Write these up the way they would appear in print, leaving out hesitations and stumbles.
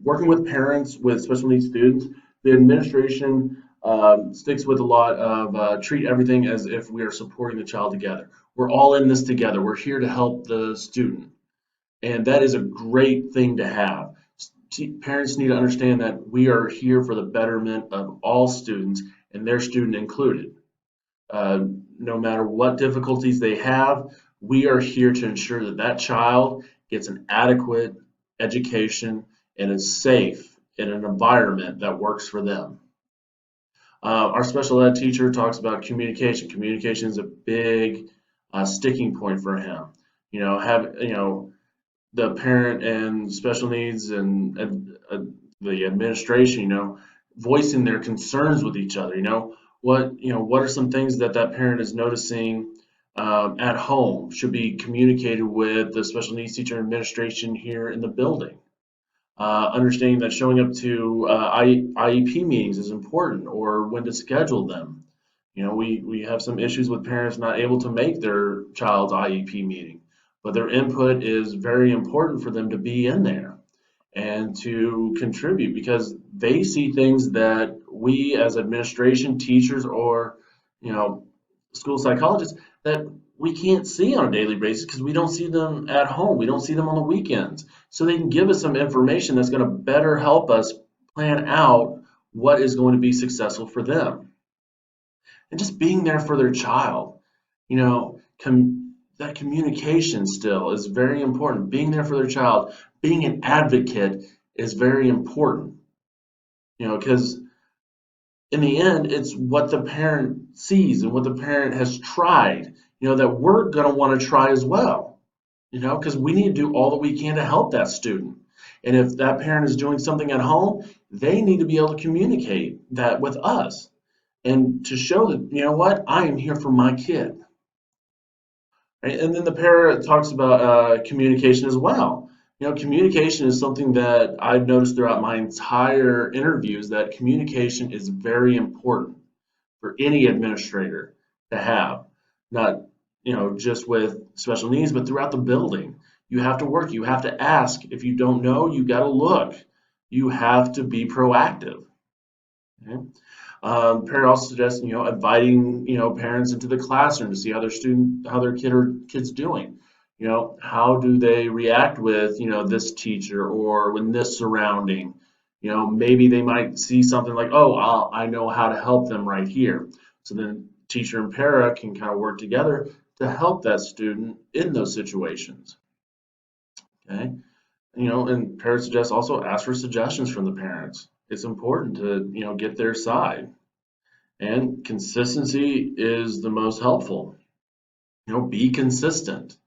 working with parents with special needs students, the administration sticks with a lot of treat everything as if we are supporting the child together. We're all in this together. We're here to help the student. And that is a great thing to have. Parents need to understand that we are here for the betterment of all students and their student included. Uh, no matter what difficulties they have, we are here to ensure that that child gets an adequate education and is safe in an environment that works for them. Our special ed teacher talks about communication. Communication is a big sticking point for him. The parent and special needs and the administration, voicing their concerns with each other. What are some things that that parent is noticing at home should be communicated with the special needs teacher administration here in the building. Understanding that showing up to IEP meetings is important, or when to schedule them. We have some issues with parents not able to make their child's IEP meeting, but their input is very important for them to be in there and to contribute because they see things that we as administration, teachers, or you know, school psychologists that we can't see on a daily basis because we don't see them at home. We don't see them on the weekends. So they can give us some information that's going to better help us plan out what is going to be successful for them. And just being there for their child, you know, that communication still is very important. Being there for their child, being an advocate is very important, because in the end, it's what the parent sees and what the parent has tried, that we're going to want to try as well, because we need to do all that we can to help that student. And if that parent is doing something at home, they need to be able to communicate that with us and to show that, what, I am here for my kid. Right? And then the parent talks about communication as well. Communication is something that I've noticed throughout my entire interviews that communication is very important for any administrator to have, not, just with special needs, but throughout the building. You have to work, you have to ask. If you don't know, you got to look. You have to be proactive. Okay? Parent also suggests, inviting, parents into the classroom to see how their kid's doing. How do they react with, this teacher or when this surrounding? Maybe they might see something like, oh, I know how to help them right here. So then teacher and para can kind of work together to help that student in those situations. Okay. And parents suggest also ask for suggestions from the parents. It's important to, get their side. And consistency is the most helpful. Be consistent.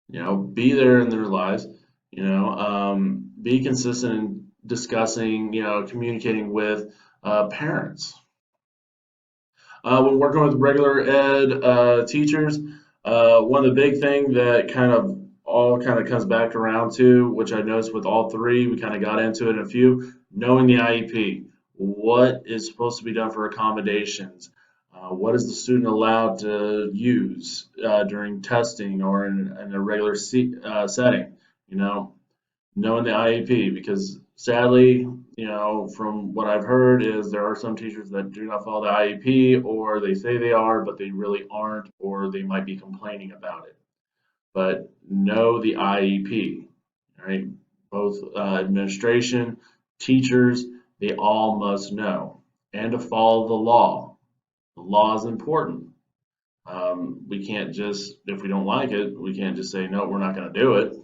Be there in their lives. Be consistent in discussing, communicating with parents. When working with regular ed teachers, one of the big things that kind of all kind of comes back around to, which I noticed with all three, we kind of got into it in a few, knowing the IEP. What is supposed to be done for accommodations? What is the student allowed to use during testing or in a regular setting? Knowing the IEP, because sadly, from what I've heard is there are some teachers that do not follow the IEP, or they say they are, but they really aren't, or they might be complaining about it. But know the IEP, right? Both administration, teachers, they all must know, and to follow the law. The law is important. We can't just, if we don't like it, we can't just say, no, we're not going to do it,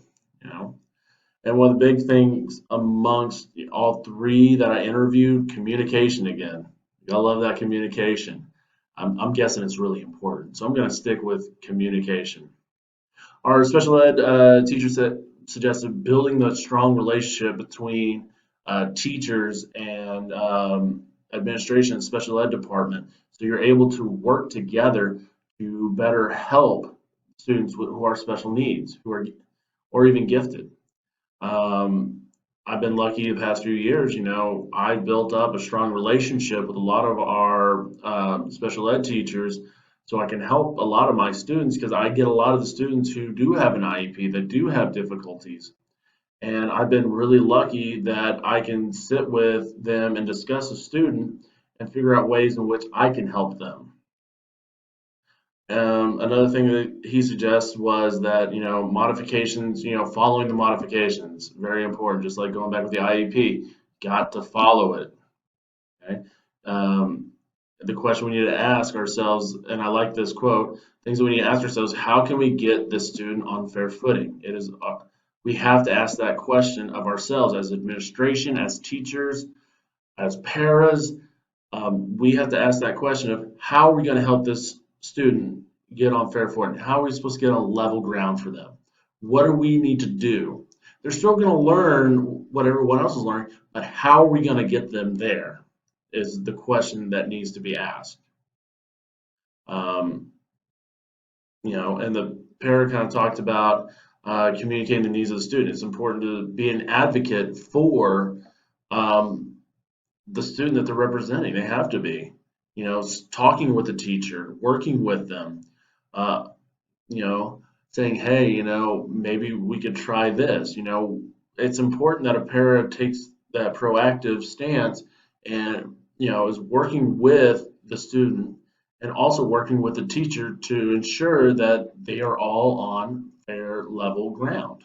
And one of the big things amongst all three that I interviewed, communication again. You gotta love that communication. I'm guessing it's really important. So I'm going to stick with communication. Our special ed teacher suggested building the strong relationship between teachers and administration and special ed department. So you're able to work together to better help students who are special needs, or even gifted. I've been lucky the past few years, I built up a strong relationship with a lot of our special ed teachers so I can help a lot of my students because I get a lot of the students who do have an IEP that do have difficulties. And I've been really lucky that I can sit with them and discuss a student and figure out ways in which I can help them. Another thing that he suggests was that, modifications, following the modifications, very important, just like going back with the IEP, got to follow it. Okay. Um, the question we need to ask ourselves, and I like this quote, things that we need to ask ourselves, how can we get this student on fair footing? We have to ask that question of ourselves as administration, as teachers, as paras. We have to ask that question of how are we going to help this student get on fair footing? How are we supposed to get on level ground for them? What do we need to do? They're still going to learn what everyone else is learning, but how are we going to get them there is the question that needs to be asked. Um, and the para kind of talked about communicating the needs of the student. It's important to be an advocate for um, the student that they're representing. They have to be, talking with the teacher, working with them, uh, you know, saying, hey, maybe we could try this. It's important that a para takes that proactive stance and, is working with the student and also working with the teacher to ensure that they are all on fair level ground.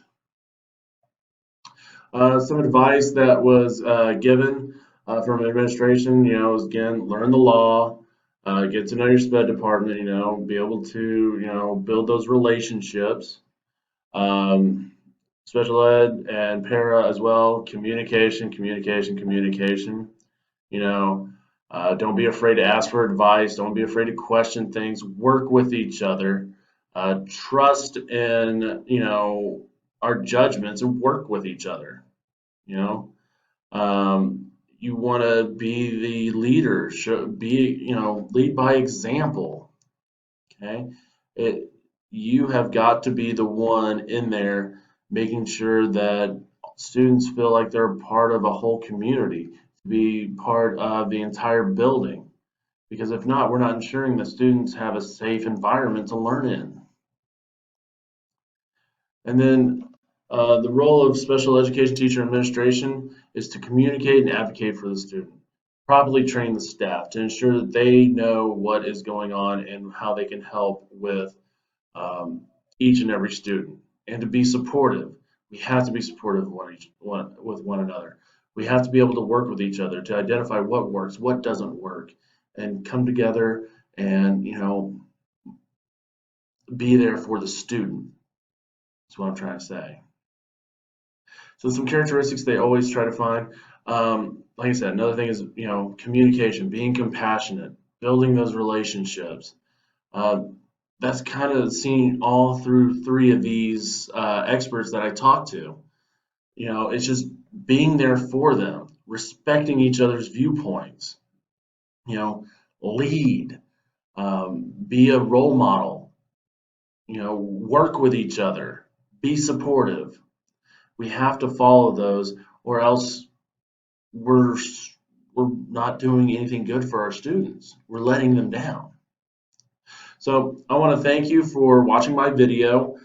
Some advice that was given from administration, is again, learn the law, get to know your SPED department, be able to, build those relationships. Um, Special ed and para as well, communication, communication, communication. You know, don't be afraid to ask for advice. Don't be afraid to question things. Work with each other. Trust in, our judgments and work with each other. You know, you want to be the leader. Lead by example. Okay, it you have got to be the one in there making sure that students feel like they're part of a whole community, to be part of the entire building. Because if not, we're not ensuring that students have a safe environment to learn in. And then the role of special education teacher administration is to communicate and advocate for the student. Properly train the staff to ensure that they know what is going on and how they can help with um, each and every student, and to be supportive. We have to be supportive of with one another. We have to be able to work with each other to identify what works, what doesn't work, and come together and be there for the student. That's what I'm trying to say. So some characteristics they always try to find. Like I said, another thing is communication, being compassionate, building those relationships. Uh, that's kind of seen all through three of these experts that I talked to. It's just being there for them, respecting each other's viewpoints. Lead, be a role model. Work with each other, be supportive. We have to follow those, or else we're we're not doing anything good for our students. We're letting them down. So I want to thank you for watching my video.